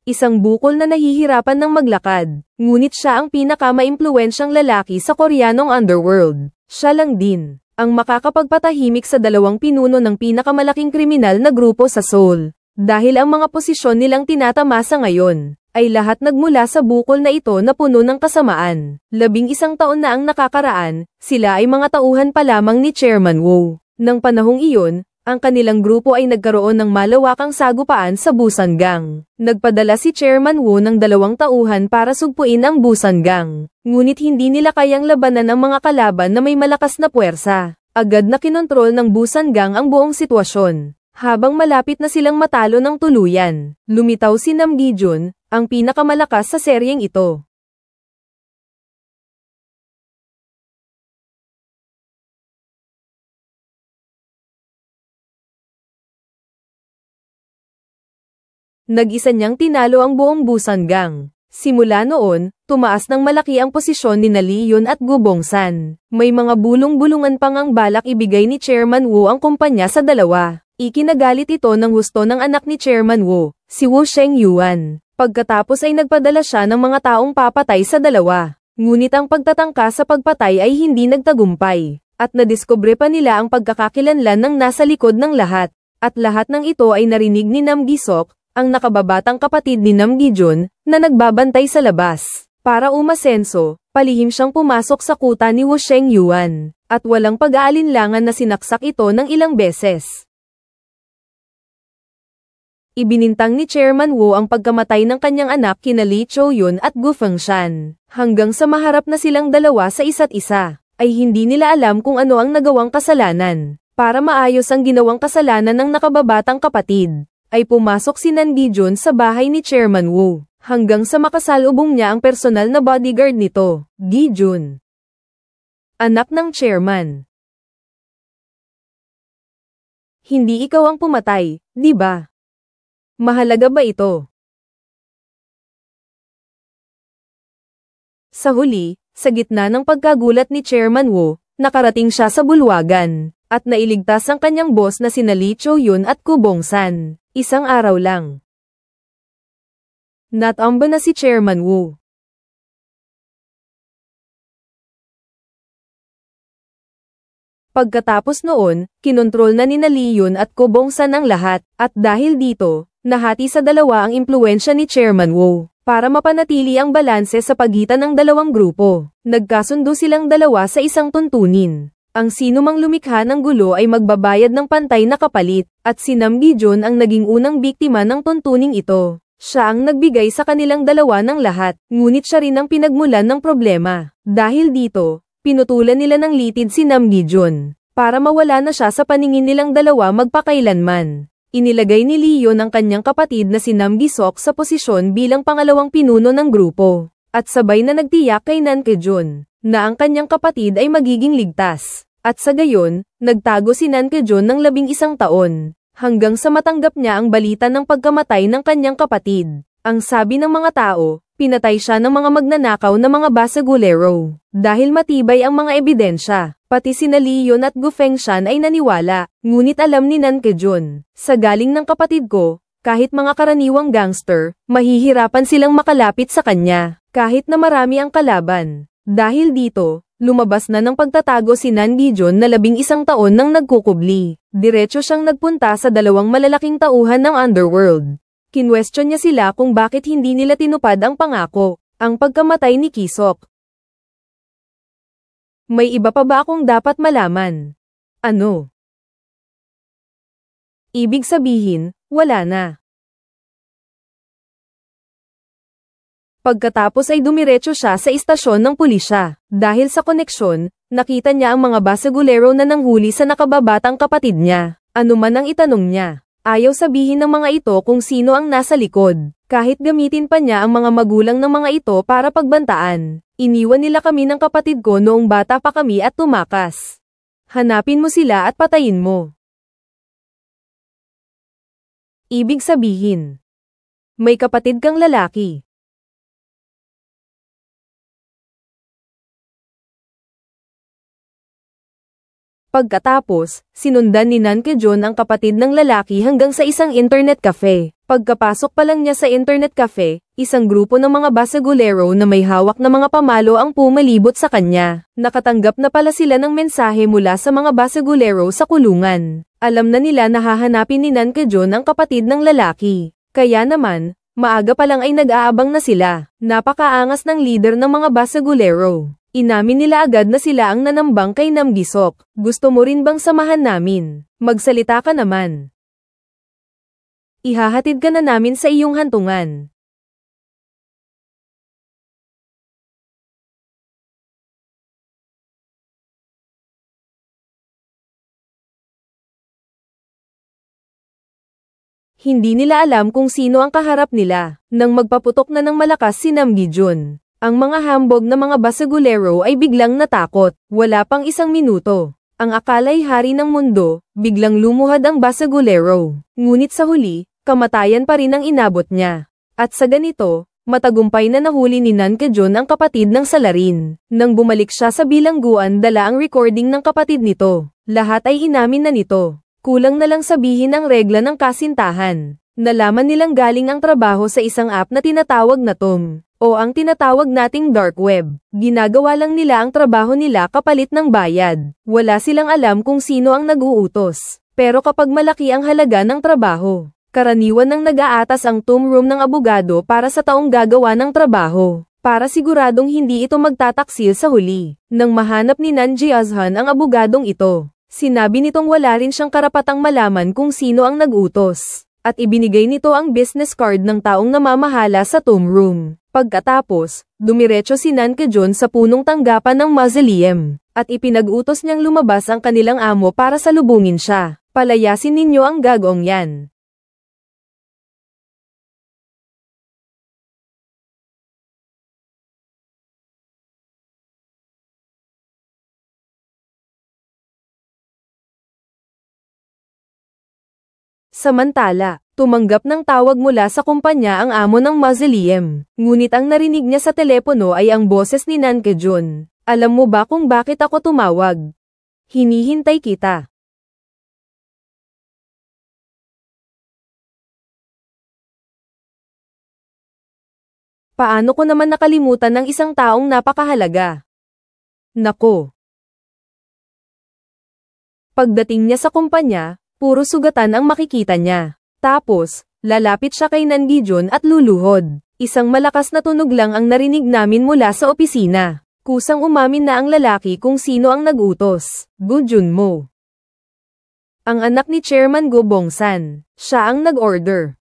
Isang bukol na nahihirapan ng maglakad, ngunit siya ang pinakamaimpluwensyang lalaki sa Koreanong underworld. Siya lang din ang makakapagpatahimik sa dalawang pinuno ng pinakamalaking kriminal na grupo sa Seoul. Dahil ang mga posisyon nilang tinatamasa ngayon ay lahat nagmula sa bukol na ito na puno ng kasamaan. 11 taon na ang nakakaraan, sila ay mga tauhan pa lamang ni Chairman Woo. Nang panahong iyon, ang kanilang grupo ay nagkaroon ng malawakang sagupaan sa Busan Gang. Nagpadala si Chairman Woo ng 2 tauhan para sugpuin ang Busan Gang. Ngunit hindi nila kayang labanan ang mga kalaban na may malakas na puwersa. Agad na kinontrol ng Busan Gang ang buong sitwasyon. Habang malapit na silang matalo ng tuluyan, lumitaw si Nam Gi-jun, ang pinakamalakas sa seryeng ito. Nag-isa niyang tinalo ang buong Busan Gang. Simula noon, tumaas ng malaki ang posisyon ni Lee Yun at Gu Bongsan. May mga bulong-bulungan pang ang balak ibigay ni Chairman Woo ang kumpanya sa dalawa. Ikinagalit ito ng husto ng anak ni Chairman Woo, si Woo Sheng-yuan. Pagkatapos ay nagpadala siya ng mga taong papatay sa dalawa. Ngunit ang pagtatangka sa pagpatay ay hindi nagtagumpay. At nadiskubre pa nila ang pagkakakilanlan ng nasa likod ng lahat. At lahat ng ito ay narinig ni Nam Gi-sok, ang nakababatang kapatid ni Nam Gi-jun, na nagbabantay sa labas. Para umasenso, palihim siyang pumasok sa kuta ni Woo Sheng-yuan, at walang pag-aalinlangan na sinaksak ito ng ilang beses. Ibinintang ni Chairman Woo ang pagkamatay ng kanyang anak kina Lee Cho-yun at Gu Fengshan. Hanggang sa maharap na silang dalawa sa isa't isa, ay hindi nila alam kung ano ang nagawang kasalanan. Para maayos ang ginawang kasalanan ng nakababatang kapatid, ay pumasok si Nam Gi-jun sa bahay ni Chairman Woo, hanggang sa makasalubong niya ang personal na bodyguard nito, Gi-jun. Anak ng chairman. Hindi ikaw ang pumatay, di ba? Mahalaga ba ito? Sa huli, sa gitna ng pagkagulat ni Chairman Woo, nakarating siya sa bulwagan, at nailigtas ang kanyang boss na sina Lee Cho-yun at Gu Bongsan. Isang araw lang. Natamba na si Chairman Woo. Pagkatapos noon, kinontrol na ni Lee Yun at Gu Bongsan ang lahat, at dahil dito, nahati sa dalawa ang impluwensya ni Chairman Woo. Para mapanatili ang balanse sa pagitan ng dalawang grupo, nagkasundo silang dalawa sa isang tuntunin. Ang sinumang lumikha ng gulo ay magbabayad ng pantay na kapalit, at si Nam Gi-jun ang naging unang biktima ng tuntuning ito. Siya ang nagbigay sa kanilang dalawa ng lahat, ngunit siya rin ang pinagmulan ng problema. Dahil dito, pinutulan nila ng litid si Nam Gi-jun, para mawala na siya sa paningin nilang dalawa magpakailanman. Inilagay ni Lee Yun ang kanyang kapatid na si Nam Gi-sok sa posisyon bilang pangalawang pinuno ng grupo, at sabay na nagtiyak kay Nam Gi-jun na ang kanyang kapatid ay magiging ligtas. At sa gayon, nagtago si Nam Gi-jun ng 11 taon, hanggang sa matanggap niya ang balita ng pagkamatay ng kanyang kapatid. Ang sabi ng mga tao, pinatay siya ng mga magnanakaw na mga basagulero. Dahil matibay ang mga ebidensya, pati sina Lee Yun at Gu Fengshan ay naniwala, ngunit alam ni Nam Gi-jun, sa galing ng kapatid ko, kahit mga karaniwang gangster, mahihirapan silang makalapit sa kanya, kahit na marami ang kalaban. Dahil dito, lumabas na ng pagtatago si Nam Gi-jun na 11 taon nang nagkukubli. Diretso siyang nagpunta sa dalawang malalaking tauhan ng underworld. Kinwestiyon niya sila kung bakit hindi nila tinupad ang pangako, ang pagkamatay ni Ki-sok. May iba pa ba akong dapat malaman? Ano? Ibig sabihin, wala na. Pagkatapos ay dumiretso siya sa istasyon ng pulisya. Dahil sa koneksyon, nakita niya ang mga basagulero na nanghuli sa nakababatang kapatid niya. Ano man ang itanong niya, ayaw sabihin ng mga ito kung sino ang nasa likod. Kahit gamitin pa niya ang mga magulang ng mga ito para pagbantaan. Iniwan nila kami ng kapatid ko noong bata pa kami at tumakas. Hanapin mo sila at patayin mo. Ibig sabihin, may kapatid kang lalaki. Pagkatapos, sinundan ni Nan Kejun ang kapatid ng lalaki hanggang sa isang internet cafe. Pagkapasok pa lang niya sa internet cafe, isang grupo ng mga basagulero na may hawak na mga pamalo ang pumalibot sa kanya. Nakatanggap na pala sila ng mensahe mula sa mga basagulero sa kulungan. Alam na nila na hahanapin ni Nan Kejun ang kapatid ng lalaki. Kaya naman, maaga pa lang ay nag-aabang na sila. Napakaangas ng leader ng mga basagulero. Inamin nila agad na sila ang nanambang kay Nam Gisok. Gusto mo rin bang samahan namin? Magsalita ka naman. Ihahatid ka na namin sa iyong hantungan. Hindi nila alam kung sino ang kaharap nila. Nang magpaputok na ng malakas si Nam Gijun, ang mga hambog na mga basagulero ay biglang natakot. Wala pang isang minuto. Ang akala'y hari ng mundo, biglang lumuhad ang basagulero. Ngunit sa huli, kamatayan pa rin ang inabot niya. At sa ganito, matagumpay na nahuli ni Nan Kejun ang kapatid ng salarin. Nang bumalik siya sa bilangguan, dala ang recording ng kapatid nito. Lahat ay inamin na nito. Kulang na lang sabihin ang regla ng kasintahan. Nalaman nilang galing ang trabaho sa isang app na tinatawag na Tom, o ang tinatawag nating dark web. Ginagawa lang nila ang trabaho nila kapalit ng bayad. Wala silang alam kung sino ang nag-uutos. Pero kapag malaki ang halaga ng trabaho, karaniwan nang nag-aatas ang Tom room ng abogado para sa taong gagawa ng trabaho, para siguradong hindi ito magtataksil sa huli. Nang mahanap ni Nan Jiazhan ang abogadong ito, sinabi nitong wala rin siyang karapatang malaman kung sino ang nag-utos. At ibinigay nito ang business card ng taong namamahala sa Tom room. Pagkatapos, dumiretso si Nan Kejun sa punong tanggapan ng mausoleum, at ipinag-utos niyang lumabas ang kanilang amo para salubungin siya. Palayasin ninyo ang gagong yan. Samantala, tumanggap ng tawag mula sa kumpanya ang amo ng mausoleum. Ngunit ang narinig niya sa telepono ay ang boses ni Nan Kejun. Alam mo ba kung bakit ako tumawag? Hinihintay kita. Paano ko naman nakalimutan ng isang taong napakahalaga? Nako. Pagdating niya sa kumpanya, puro sugatan ang makikita niya. Tapos, lalapit siya kay Nan Gijun at luluhod. Isang malakas na tunog lang ang narinig namin mula sa opisina. Kusang umamin na ang lalaki kung sino ang nag-utos. Go Junmo. Ang anak ni Chairman Go Bongsan. Siya ang nag-order.